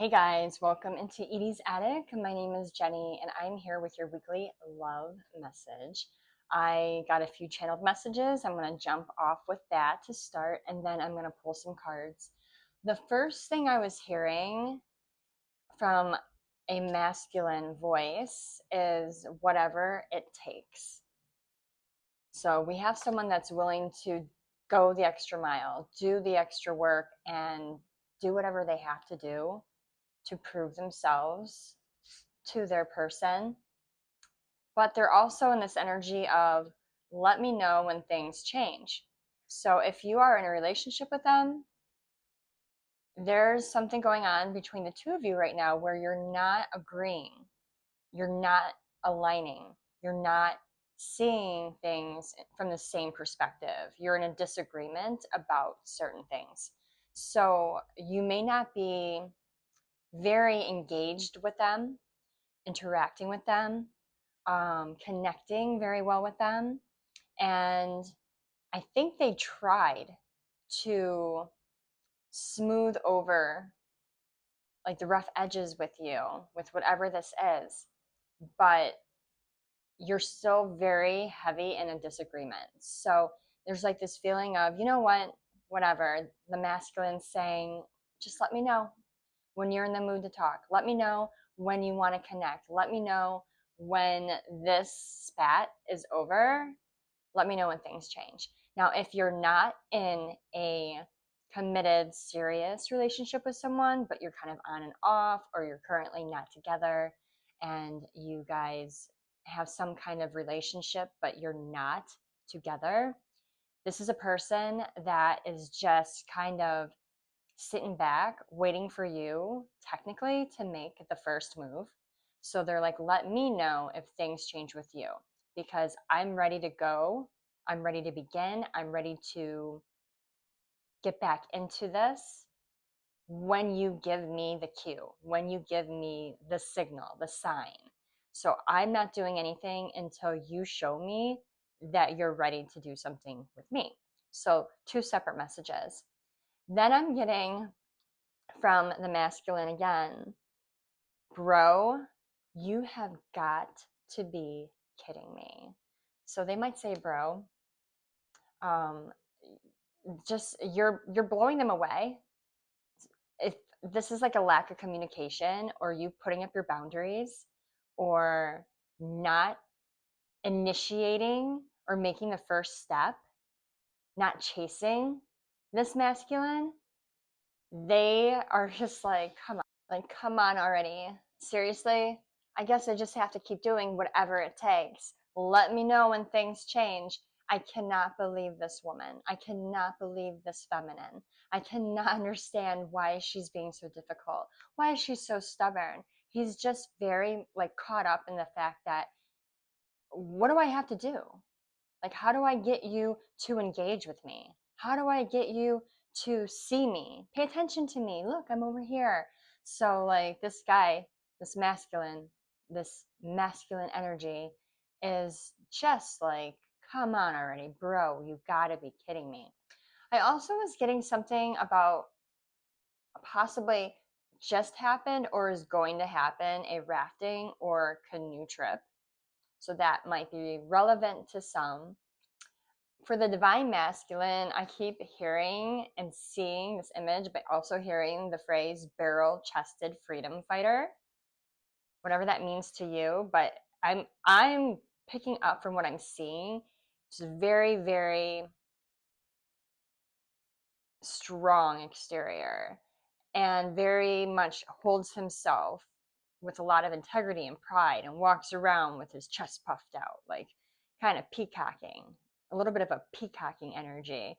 Hey guys, welcome into Edie's Attic. My name is Jenny and I'm here with your weekly love message. I got a few channeled messages. I'm going to jump off with that to start and then I'm going to pull some cards. The first thing I was hearing from a masculine voice is whatever it takes. So we have someone that's willing to go the extra mile, do the extra work, and do whatever they have to do to prove themselves to their person. But they're also in this energy of, let me know when things change. So if you are in a relationship with them, there's something going on between the two of you right now where you're not agreeing, you're not aligning, you're not seeing things from the same perspective. You're in a disagreement about certain things. So you may not be very engaged with them, interacting with them, connecting very well with them. And I think they tried to smooth over like the rough edges with you, with whatever this is, but you're still very heavy in a disagreement. So there's like this feeling of, you know what, whatever, the masculine saying, just let me know when you're in the mood to talk. Let me know when you want to connect. Let me know when this spat is over. Let me know when things change. Now, if you're not in a committed, serious relationship with someone, but you're kind of on and off, or you're currently not together and you guys have some kind of relationship, but you're not together, this is a person that is just kind of sitting back, waiting for you technically to make the first move. So they're like, let me know if things change with you because I'm ready to go. I'm ready to begin. I'm ready to get back into this when you give me the cue, when you give me the signal, the sign. So I'm not doing anything until you show me that you're ready to do something with me. So two separate messages. Then I'm getting from the masculine again, bro, you have got to be kidding me. So they might say, bro, um, just you're blowing them away. If this is like a lack of communication or you putting up your boundaries or not initiating or making the first step, not chasing this masculine, they are just like, come on already. Seriously? I guess I just have to keep doing whatever it takes. Let me know when things change. I cannot believe this woman. I cannot believe this feminine. I cannot understand why she's being so difficult. Why is she so stubborn? He's just very like caught up in the fact that what do I have to do? Like, how do I get you to engage with me? How do I get you to see me? Pay attention to me. Look, I'm over here. So, like, this guy, this masculine energy is just like, come on already, bro. You gotta be kidding me. I also was getting something about possibly just happened or is going to happen a rafting or canoe trip. So that might be relevant to some. For the divine masculine, I keep hearing and seeing this image, but also hearing the phrase barrel-chested freedom fighter, whatever that means to you. But I'm picking up from what I'm seeing, it's very, very strong exterior and very much holds himself with a lot of integrity and pride and walks around with his chest puffed out, like kind of peacocking, a little bit of a peacocking energy.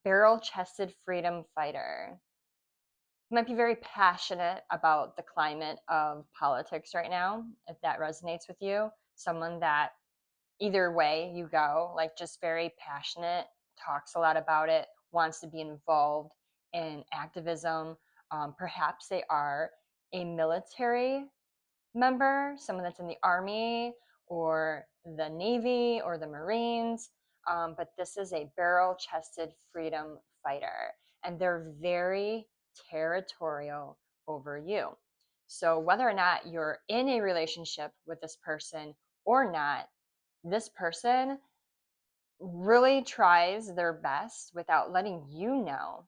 Barrel-chested freedom fighter. He might be very passionate about the climate of politics right now, if that resonates with you. Someone that either way you go, like just very passionate, talks a lot about it, wants to be involved in activism. Perhaps they are a military member, someone that's in the Army or the Navy or the Marines. But this is a barrel-chested freedom fighter, and they're very territorial over you. So whether or not you're in a relationship with this person or not, this person really tries their best without letting you know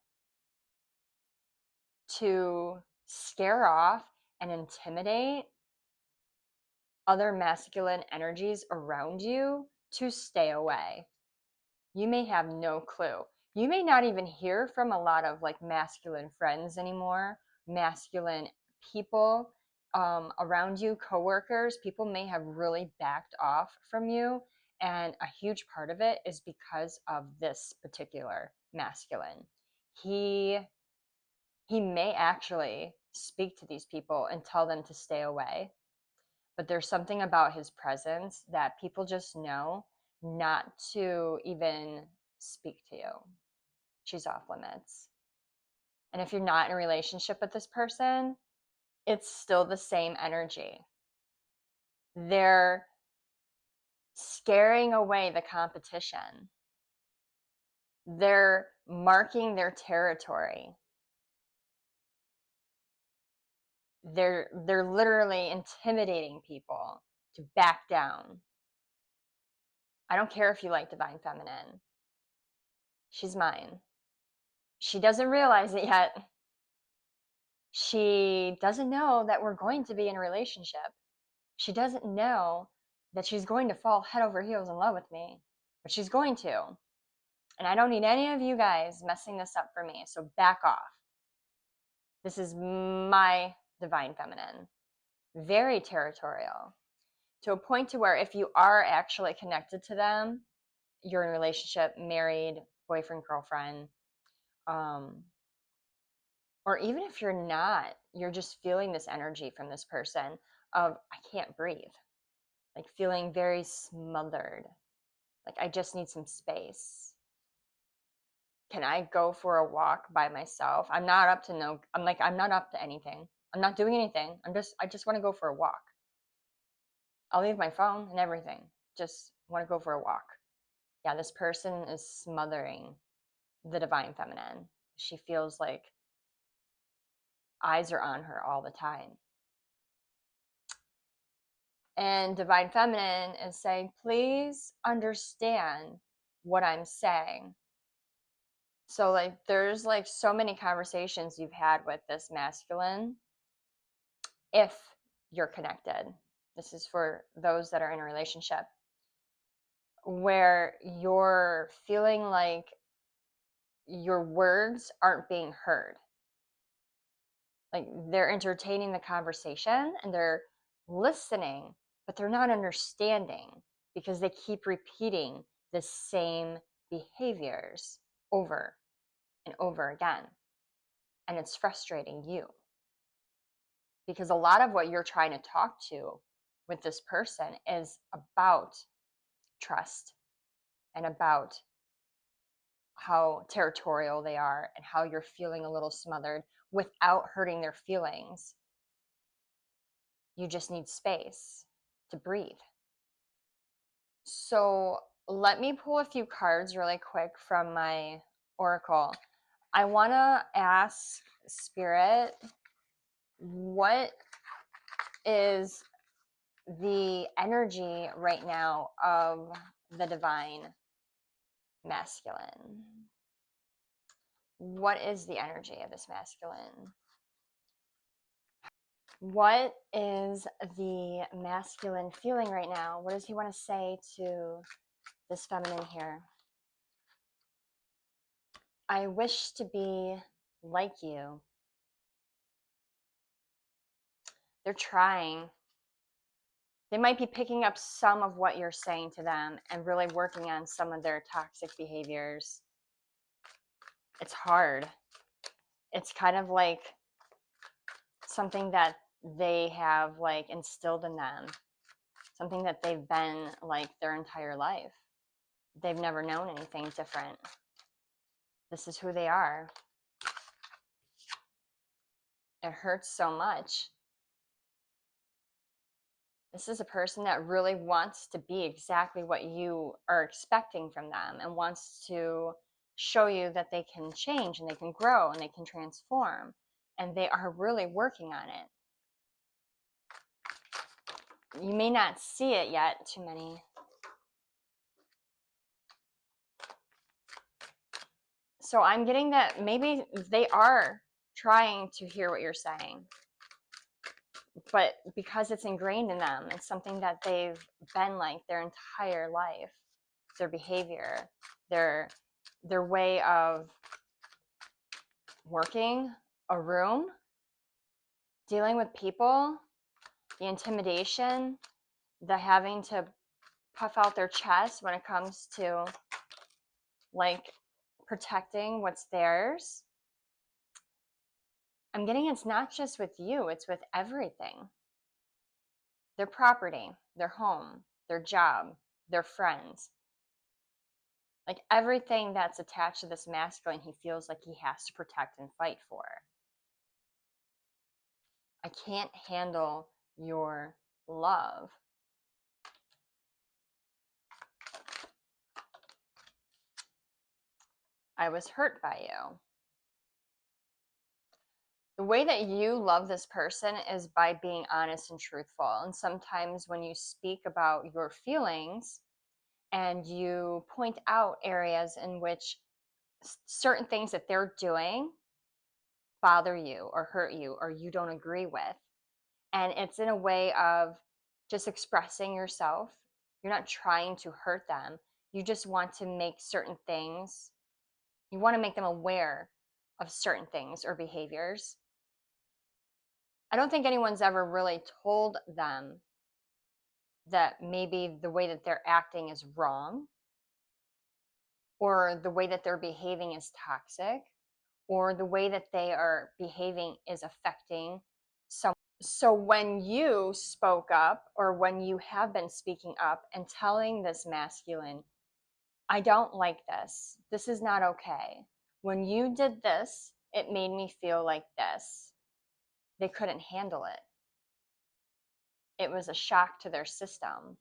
to scare off and intimidate other masculine energies around you to stay away. You may have no clue. You may not even hear from a lot of like masculine friends anymore, masculine people around you, coworkers. People may have really backed off from you. And a huge part of it is because of this particular masculine. He he may actually speak to these people and tell them to stay away, but there's something about his presence that people just know not to even speak to you. She's off limits. And if you're not in a relationship with this person, it's still the same energy. They're scaring away the competition. They're marking their territory. They're literally intimidating people to back down. I don't care if you like divine feminine. She's mine. She doesn't realize it yet. She doesn't know that we're going to be in a relationship. She doesn't know that she's going to fall head over heels in love with me, but she's going to. And I don't need any of you guys messing this up for me, so back off. This is my divine feminine. Very territorial. To a point to where if you are actually connected to them, you're in a relationship, married, boyfriend, girlfriend, or even if you're not, you're just feeling this energy from this person of, I can't breathe, like feeling very smothered, like I just need some space. Can I go for a walk by myself? I'm not up to anything. I'm not doing anything. I just want to go for a walk. I'll leave my phone and everything. Just want to go for a walk. Yeah, this person is smothering the divine feminine. She feels like eyes are on her all the time. And divine feminine is saying, please understand what I'm saying. So like there's like so many conversations you've had with this masculine if you're connected. This is for those that are in a relationship where you're feeling like your words aren't being heard. Like they're entertaining the conversation and they're listening, but they're not understanding because they keep repeating the same behaviors over and over again. And it's frustrating you because a lot of what you're trying to talk to with this person is about trust and about how territorial they are and how you're feeling a little smothered without hurting their feelings. You just need space to breathe. So let me pull a few cards really quick from my oracle. I want to ask Spirit, what is the energy right now of the divine masculine? What is the energy of this masculine? What is the masculine feeling right now? What does he want to say to this feminine here? I wish to be like you. They're trying. They might be picking up some of what you're saying to them and really working on some of their toxic behaviors. It's hard. It's kind of like something that they have like instilled in them, something that they've been like their entire life. They've never known anything different. This is who they are. It hurts so much. This is a person that really wants to be exactly what you are expecting from them and wants to show you that they can change and they can grow and they can transform. and they are really working on it. You may not see it yet, too many. So I'm getting that maybe they are trying to hear what you're saying, but because it's ingrained in them, it's something that they've been like their entire life, their behavior, their way of working a room, dealing with people, the intimidation, the having to puff out their chest when it comes to like protecting what's theirs. I'm getting it's not just with you, it's with everything. Their property, their home, their job, their friends. Like everything that's attached to this masculine, he feels like he has to protect and fight for. I can't handle your love. I was hurt by you. The way that you love this person is by being honest and truthful. And sometimes when you speak about your feelings and you point out areas in which certain things that they're doing bother you or hurt you or you don't agree with, and it's in a way of just expressing yourself. You're not trying to hurt them. You just want to make certain things, you want to make them aware of certain things or behaviors. I don't think anyone's ever really told them that maybe the way that they're acting is wrong, or the way that they're behaving is toxic, or the way that they are behaving is affecting someone. So when you spoke up, or when you have been speaking up and telling this masculine, I don't like this, this is not okay. When you did this, it made me feel like this. They couldn't handle it. It was a shock to their system.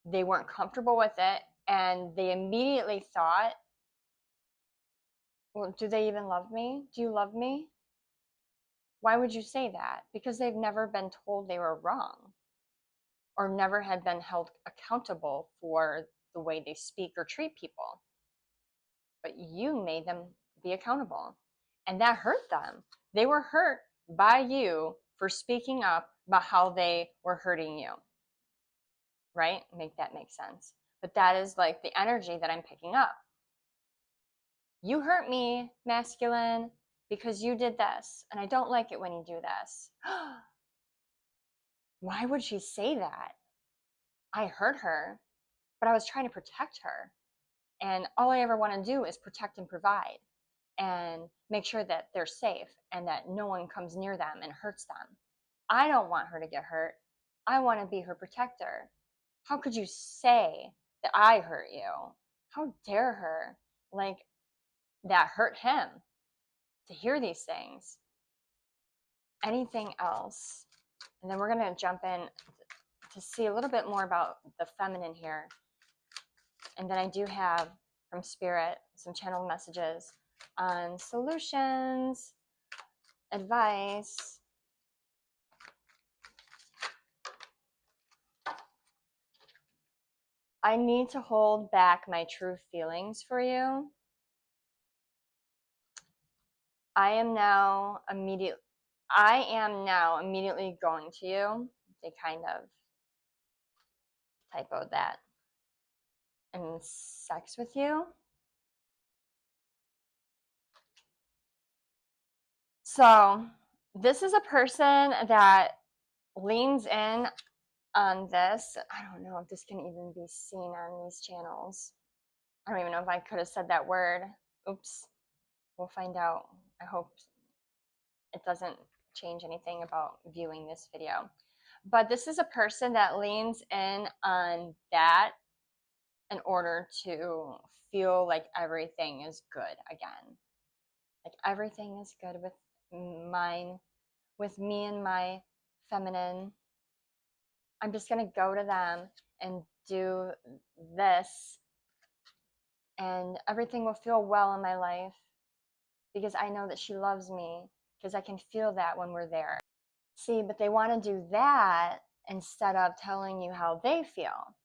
They weren't comfortable with it, and they immediately thought, well, do they even love me? Do you love me? Why would you say that? Because they've never been told they were wrong, or never had been held accountable for the way they speak or treat people. But you made them be accountable, and that hurt them. They were hurt by you for speaking up about how they were hurting you. Right? Make that make sense. But that is like the energy that I'm picking up. You hurt me, masculine, because you did this, and I don't like it when you do this. Why would she say that? I hurt her, but I was trying to protect her. And all I ever want to do is protect and provide and make sure that they're safe and that no one comes near them and hurts them. I don't want her to get hurt. I want to be her protector. How could you say that I hurt you? How dare her? Like, that hurt him to hear these things. Anything else? And then we're going to jump in to see a little bit more about the feminine here. And then I do have from Spirit some channeled messages on solutions, advice. I need to hold back my true feelings for you. I am now immediately going to you. They kind of typoed that. And sex with you. So this is a person that leans in on this. I don't know if this can even be seen on these channels. I don't even know if I could have said that word. Oops. We'll find out. I hope it doesn't change anything about viewing this video. But this is a person that leans in on that in order to feel like everything is good again. Like everything is good with me and my feminine. I'm just going to go to them and do this, and everything will feel well in my life because I know that she loves me because I can feel that when we're there. See, but they want to do that instead of telling you how they feel.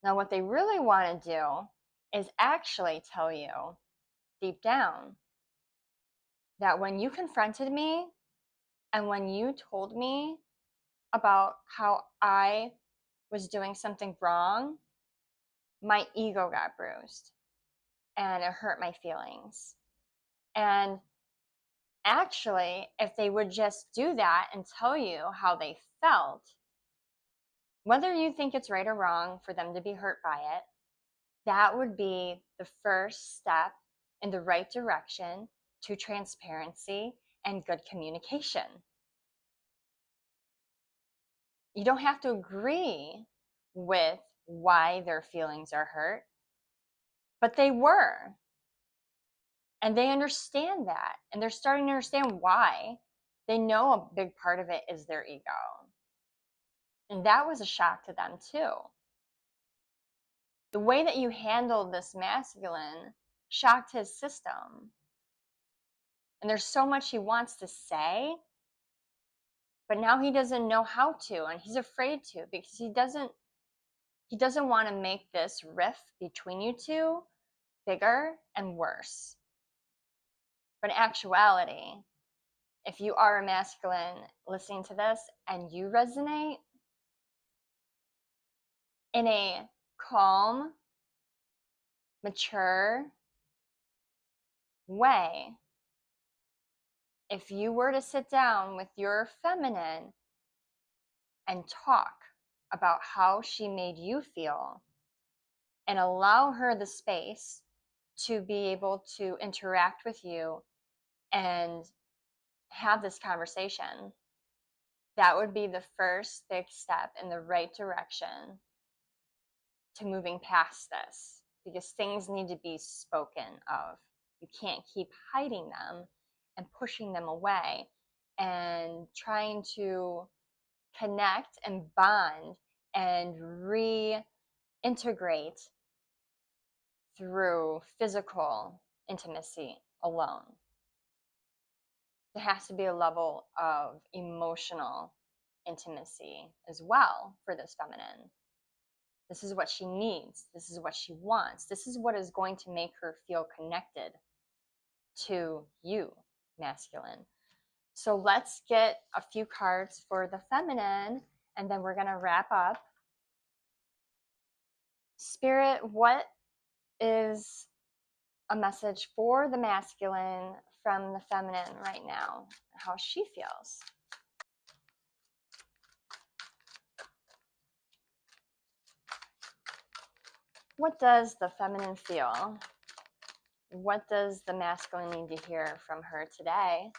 Now, what they really want to do is actually tell you deep down that when you confronted me and when you told me about how I was doing something wrong, my ego got bruised and it hurt my feelings. And actually, if they would just do that and tell you how they felt, whether you think it's right or wrong for them to be hurt by it, that would be the first step in the right direction to transparency and good communication. You don't have to agree with why their feelings are hurt, but they were. And they understand that. And they're starting to understand why. They know a big part of it is their ego. And that was a shock to them too. The way that you handled this masculine shocked his system. And there's so much he wants to say, but now he doesn't know how to, and he's afraid to, because he doesn't want to make this rift between you two bigger and worse. But in actuality, if you are a masculine listening to this and you resonate, in a calm, mature way, if you were to sit down with your feminine and talk about how she made you feel and allow her the space to be able to interact with you and have this conversation, that would be the first big step in the right direction to moving past this, because things need to be spoken of. You can't keep hiding them and pushing them away and trying to connect and bond and reintegrate through physical intimacy alone. There has to be a level of emotional intimacy as well for this feminine. This is what she needs. This is what she wants. This is what is going to make her feel connected to you, masculine. So let's get a few cards for the feminine, and then we're going to wrap up. Spirit, what is a message for the masculine from the feminine right now? How she feels. What does the feminine feel? What does the masculine need to hear from her today?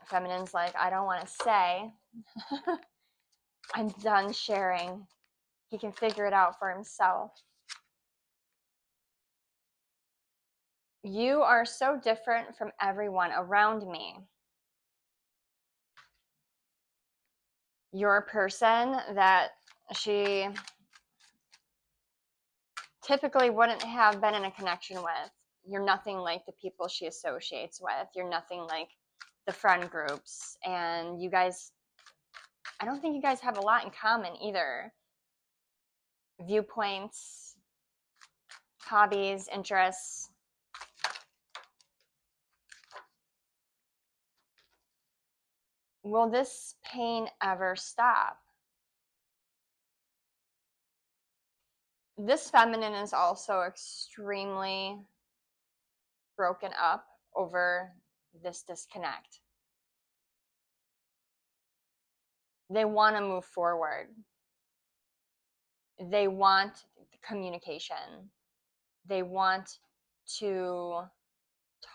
Feminine's like, I don't want to say. I'm done sharing. He can figure it out for himself. You are so different from everyone around me. You're a person that she typically wouldn't have been in a connection with. You're nothing like the people she associates with. You're nothing like the friend groups. And you guys, I don't think you guys have a lot in common either. Viewpoints, hobbies, interests. Will this pain ever stop? This feminine is also extremely broken up over this disconnect. They want to move forward. They want communication. They want to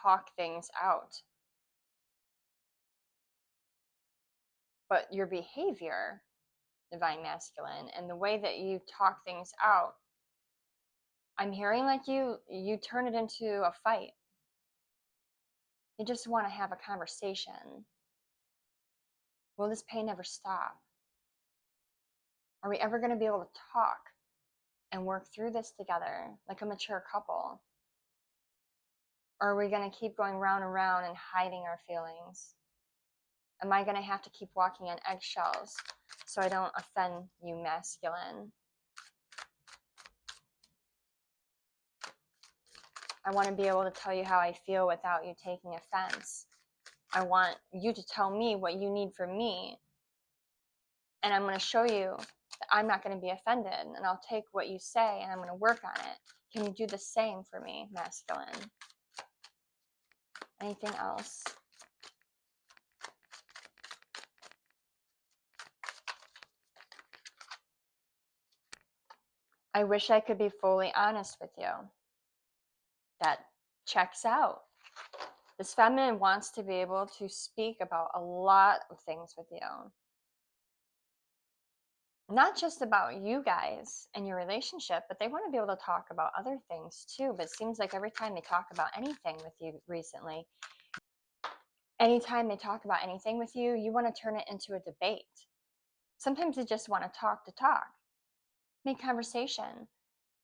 talk things out. But your behavior, divine masculine, and the way that you talk things out, I'm hearing like you turn it into a fight. You just want to have a conversation. Will this pain ever stop? Are we ever going to be able to talk and work through this together like a mature couple? Or are we going to keep going round and round and hiding our feelings? Am I going to have to keep walking on eggshells so I don't offend you, masculine? I want to be able to tell you how I feel without you taking offense. I want you to tell me what you need from me. And I'm going to show you that I'm not going to be offended. And I'll take what you say and I'm going to work on it. Can you do the same for me, masculine? Anything else? I wish I could be fully honest with you. That checks out. This feminine wants to be able to speak about a lot of things with you. Not just about you guys and your relationship, but they want to be able to talk about other things too. But it seems like every time they talk about anything with you recently, anytime they talk about anything with you, you want to turn it into a debate. Sometimes they just want to talk, make conversation,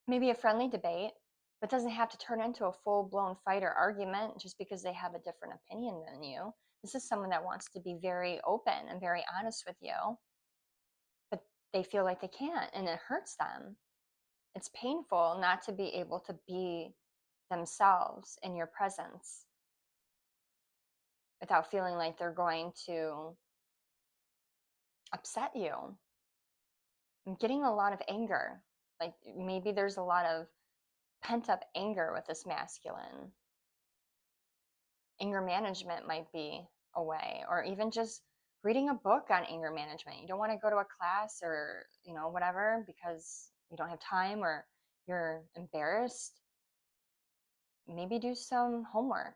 maybe a friendly debate, but doesn't have to turn into a full-blown fight or argument just because they have a different opinion than you. This is someone that wants to be very open and very honest with you, but they feel like they can't, and it hurts them. It's painful not to be able to be themselves in your presence without feeling like they're going to upset you. I'm getting a lot of anger. Like maybe there's a lot of pent up anger with this masculine. Anger management might be a way, or even just reading a book on anger management. You don't want to go to a class or, whatever because you don't have time or you're embarrassed. Maybe do some homework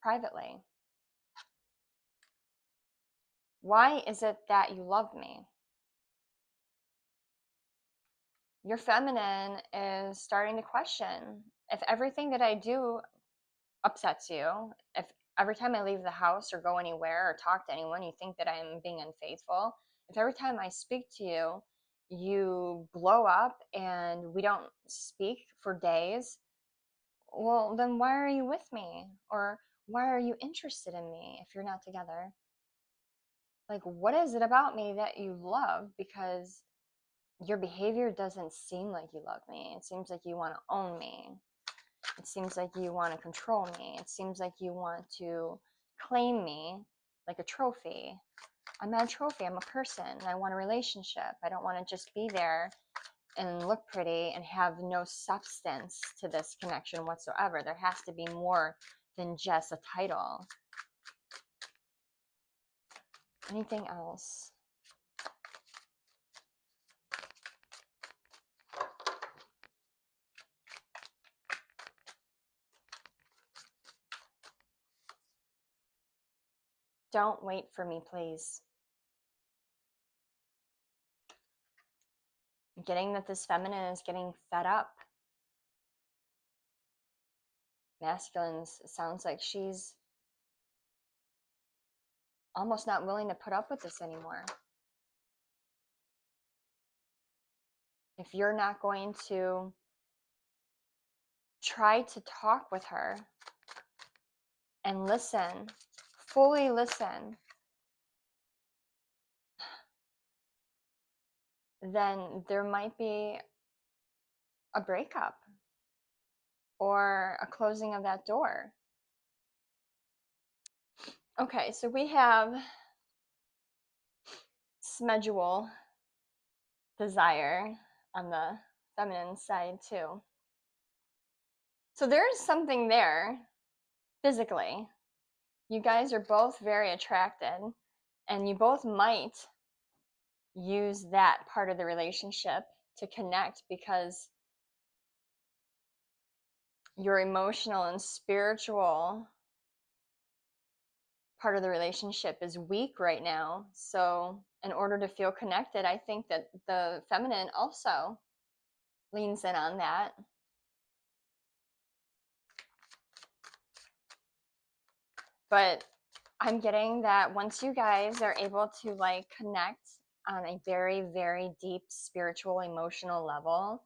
privately. Why is it that you love me? Your feminine is starting to question if everything that I do upsets you, if every time I leave the house or go anywhere or talk to anyone, you think that I'm being unfaithful, if every time I speak to you, you blow up and we don't speak for days, well, then why are you with me? Or why are you interested in me if you're not together? Like, what is it about me that you love? Because your behavior doesn't seem like you love me. It seems like you want to own me. It seems like you want to control me. It seems like you want to claim me like a trophy. I'm not a trophy. I'm a person. I want a relationship. I don't want to just be there and look pretty and have no substance to this connection whatsoever. There has to be more than just a title. Anything else? Don't wait for me, please. I'm getting that this feminine is getting fed up. Masculine sounds like she's almost not willing to put up with this anymore. If you're not going to try to talk with her and listen, fully listen, then there might be a breakup or a closing of that door. Okay, so we have schedule desire on the feminine side too. So there's something there physically. You guys are both very attracted and you both might use that part of the relationship to connect because your emotional and spiritual part of the relationship is weak right now. So in order to feel connected, I think that the feminine also leans in on that. But I'm getting that once you guys are able to like connect on a very, very deep spiritual, emotional level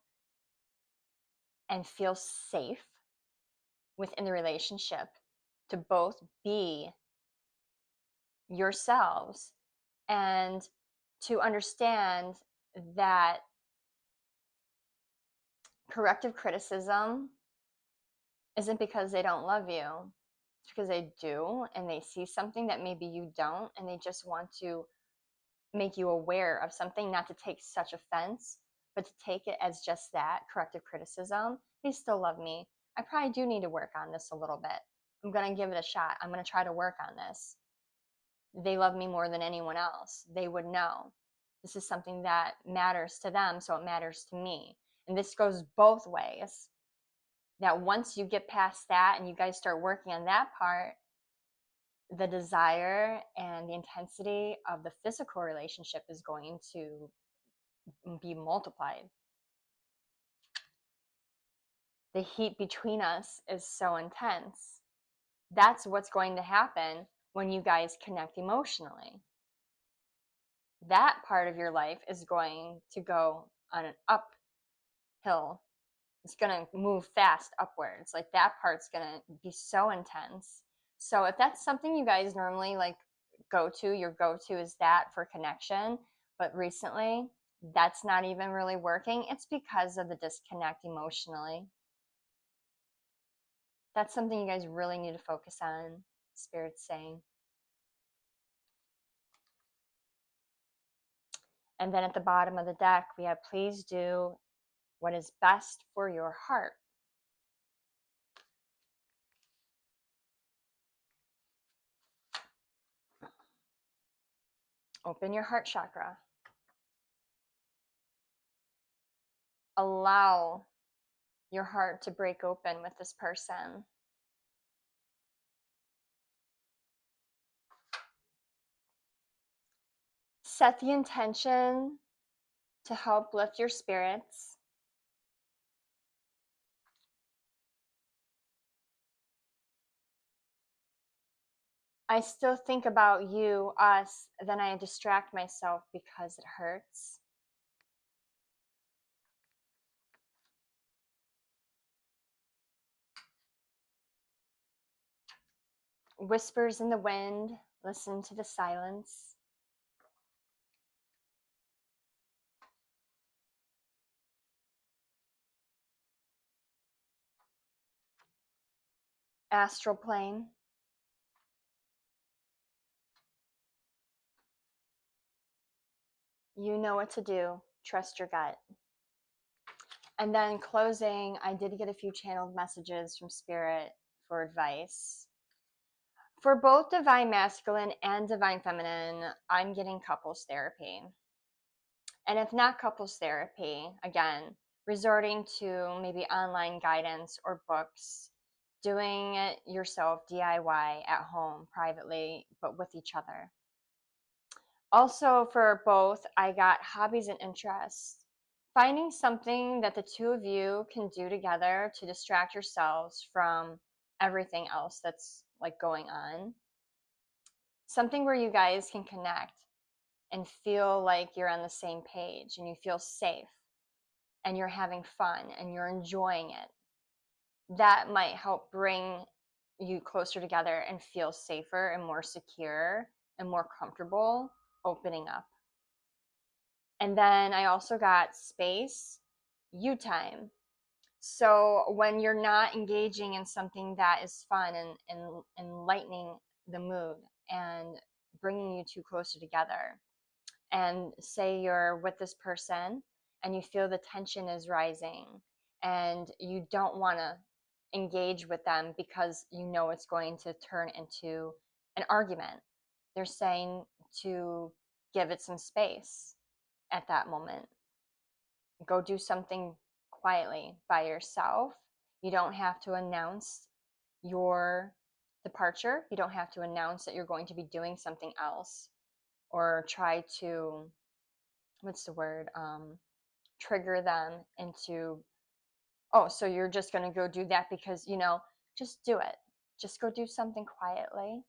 and feel safe within the relationship to both be yourselves and to understand that corrective criticism isn't because they don't love you. It's because they do, and they see something that maybe you don't, and they just want to make you aware of something, not to take such offense, but to take it as just that, corrective criticism. They still love me. I probably do need to work on this a little bit. I'm going to give it a shot. I'm going to try to work on this. They love me more than anyone else. They would know. This is something that matters to them, so it matters to me. And this goes both ways. That once you get past that and you guys start working on that part, the desire and the intensity of the physical relationship is going to be multiplied. The heat between us is so intense. That's what's going to happen when you guys connect emotionally. That part of your life is going to go on an uphill. It's going to move fast upwards. Like that part's going to be so intense. So if that's something you guys normally like your go-to is that for connection, but recently that's not even really working, it's because of the disconnect emotionally. That's something you guys really need to focus on, Spirit's saying. And then at the bottom of the deck, we have please do what is best for your heart. Open your heart chakra. Allow your heart to break open with this person. Set the intention to help lift your spirits. I still think about you, us, then I distract myself because it hurts. Whispers in the wind, listen to the silence. Astral plane. You know what to do. Trust your gut. And then closing, I did get a few channeled messages from Spirit for advice. For both Divine Masculine and Divine Feminine, I'm getting couples therapy. And if not couples therapy, again, resorting to maybe online guidance or books, doing it yourself DIY at home privately, but with each other. Also for both, I got hobbies and interests. Finding something that the two of you can do together to distract yourselves from everything else that's like going on. Something where you guys can connect and feel like you're on the same page and you feel safe and you're having fun and you're enjoying it. That might help bring you closer together and feel safer and more secure and more comfortable opening up. And then I also got space, you time. So when you're not engaging in something that is fun and lightening the mood and bringing you two closer together, and say you're with this person and you feel the tension is rising and you don't want to engage with them because you know it's going to turn into an argument, they're saying to give it some space at that moment. Go do something quietly by yourself. You don't have to announce your departure. You don't have to announce that you're going to be doing something else or try to, what's the word, trigger them into, oh, so you're just going to go do that because, just do it. Just go do something quietly.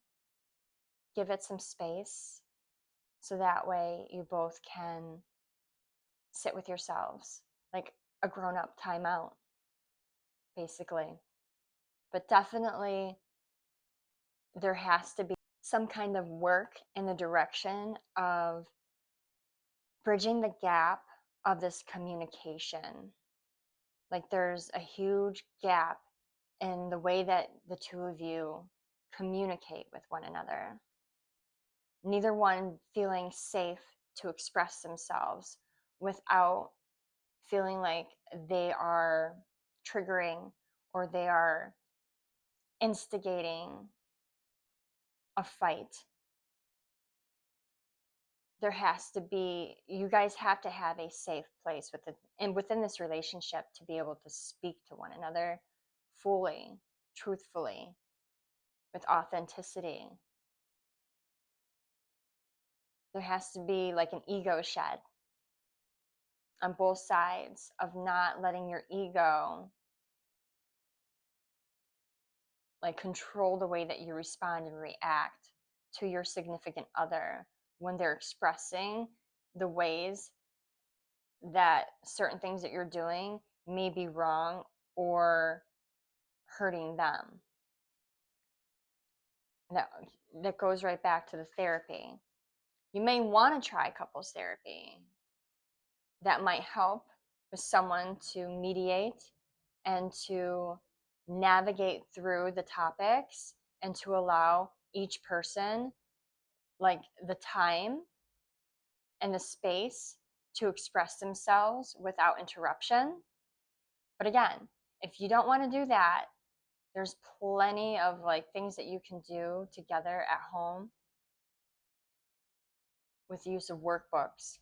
Give it some space so that way you both can sit with yourselves like a grown-up timeout, basically. But definitely there has to be some kind of work in the direction of bridging the gap of this communication. Like there's a huge gap in the way that the two of you communicate with one another. Neither one feeling safe to express themselves without feeling like they are triggering or they are instigating a fight. There has to be, you guys have to have a safe place within this relationship to be able to speak to one another fully, truthfully, with authenticity. There has to be like an ego shed on both sides of not letting your ego like control the way that you respond and react to your significant other when they're expressing the ways that certain things that you're doing may be wrong or hurting them. That, that goes right back to the therapy. You may want to try couples therapy. That might help with someone to mediate and to navigate through the topics and to allow each person like the time and the space to express themselves without interruption. But again, if you don't want to do that, there's plenty of like things that you can do together at home with the use of workbooks,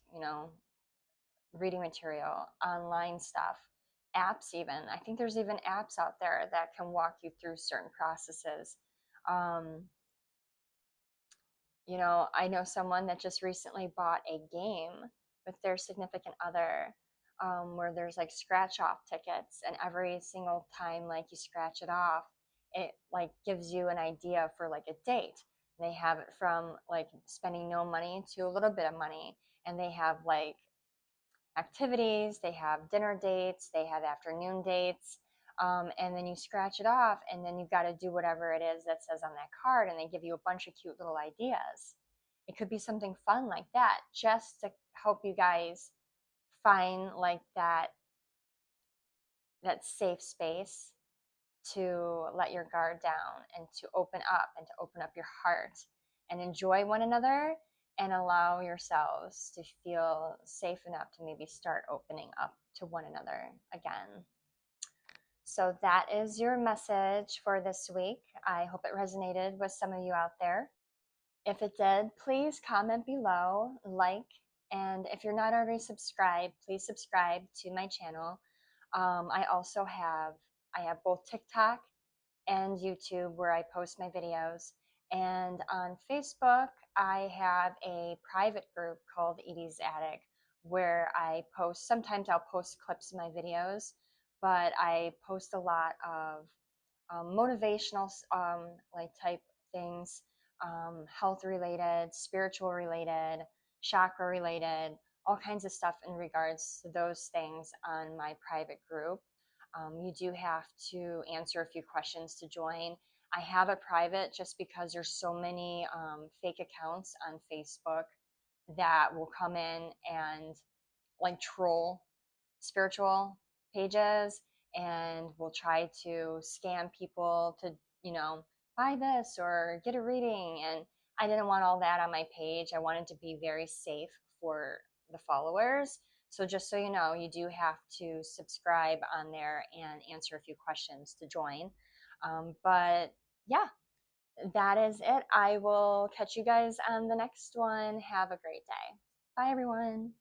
reading material, online stuff, apps even. I think there's even apps out there that can walk you through certain processes. Um, I know someone that just recently bought a game with their significant other, where there's like scratch off tickets, and every single time like you scratch it off, it like gives you an idea for like a date. They have it from like spending no money to a little bit of money, and they have like activities, they have dinner dates, they have afternoon dates, and then you scratch it off, and then you've got to do whatever it is that says on that card, and they give you a bunch of cute little ideas. It could be something fun like that, just to help you guys find like that safe space to let your guard down and to open up and to open up your heart and enjoy one another and allow yourselves to feel safe enough to maybe start opening up to one another again. So that is your message for this week. I hope it resonated with some of you out there. If it did, please comment below, like, and if you're not already subscribed, please subscribe to my channel. I have both TikTok and YouTube where I post my videos. And on Facebook, I have a private group called Edie's Attic where I post, sometimes I'll post clips of my videos, but I post a lot of motivational like type things, health related, spiritual related, chakra related, all kinds of stuff in regards to those things on my private group. You do have to answer a few questions to join. I have a private just because there's so many fake accounts on Facebook that will come in and like troll spiritual pages and will try to scam people to, buy this or get a reading. And I didn't want all that on my page. I wanted to be very safe for the followers. So just so you know, you do have to subscribe on there and answer a few questions to join. But yeah, that is it. I will catch you guys on the next one. Have a great day. Bye, everyone.